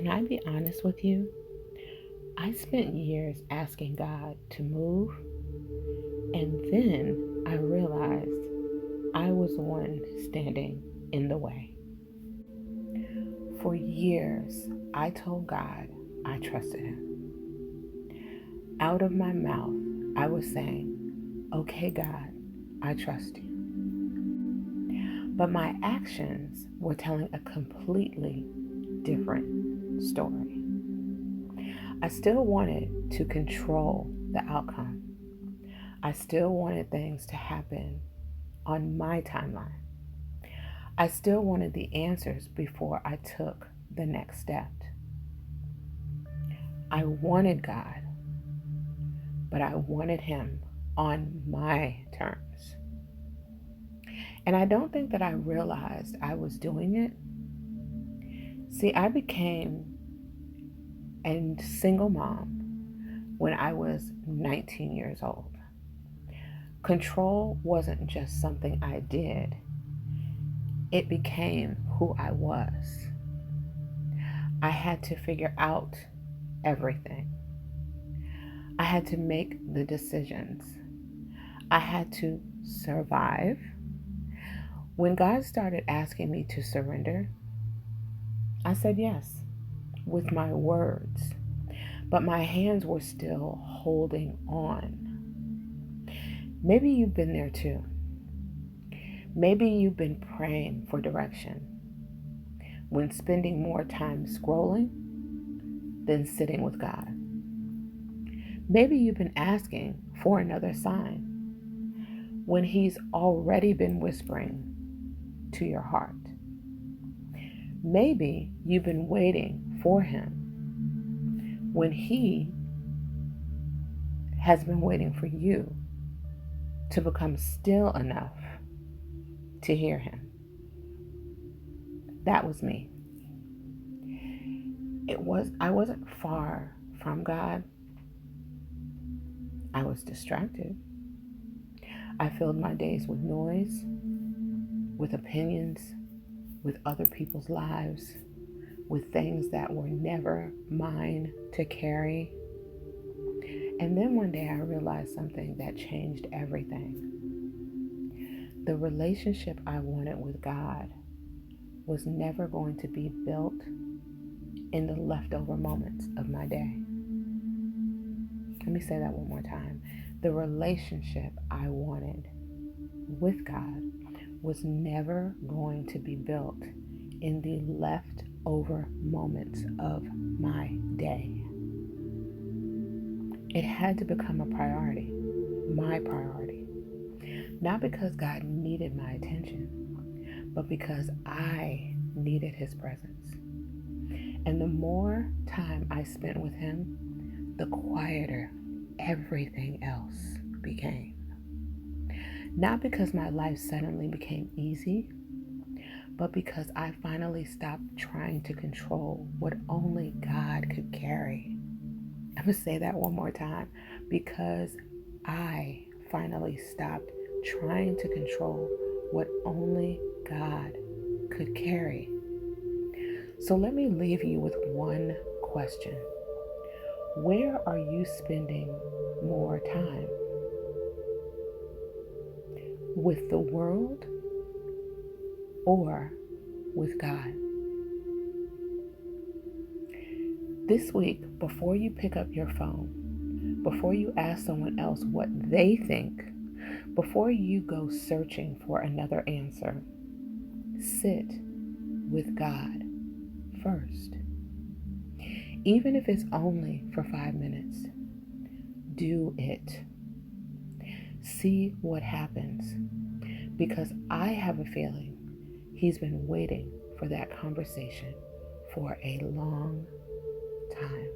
Can I be honest with you? I spent years asking God to move, and then I realized I was the one standing in the way. For years, I told God I trusted Him. Out of my mouth, I was saying, "Okay, God, I trust you." But my actions were telling a completely different story. I still wanted to control the outcome. I still wanted things to happen on my timeline. I still wanted the answers before I took the next step. I wanted God, but I wanted Him on my terms. And I don't think that I realized I was doing it. See, I became a single mom when I was 19 years old. Control wasn't just something I did, it became who I was. I had to figure out everything. I had to make the decisions. I had to survive. When God started asking me to surrender, I said yes with my words, but my hands were still holding on. Maybe you've been there too. Maybe you've been praying for direction when spending more time scrolling than sitting with God. Maybe you've been asking for another sign when He's already been whispering to your heart. Maybe you've been waiting for Him when He has been waiting for you to become still enough to hear Him. That was me. I wasn't far from God. I was distracted. I filled my days with noise, with opinions, with other people's lives, with things that were never mine to carry. And then one day I realized something that changed everything. The relationship I wanted with God was never going to be built in the leftover moments of my day. Let me say that one more time. The relationship I wanted with God was never going to be built in the leftover moments of my day. It had to become a priority, my priority. Not because God needed my attention, but because I needed His presence. And the more time I spent with Him, the quieter everything else became. Not because my life suddenly became easy, but because I finally stopped trying to control what only God could carry. I'm going to say that one more time. Because I finally stopped trying to control what only God could carry. So let me leave you with one question. Where are you spending more time? With the world or with God? This week, before you pick up your phone, before you ask someone else what they think, before you go searching for another answer, sit with God first. Even if it's only for 5 minutes, do it. See what happens. Because I have a feeling He's been waiting for that conversation for a long time.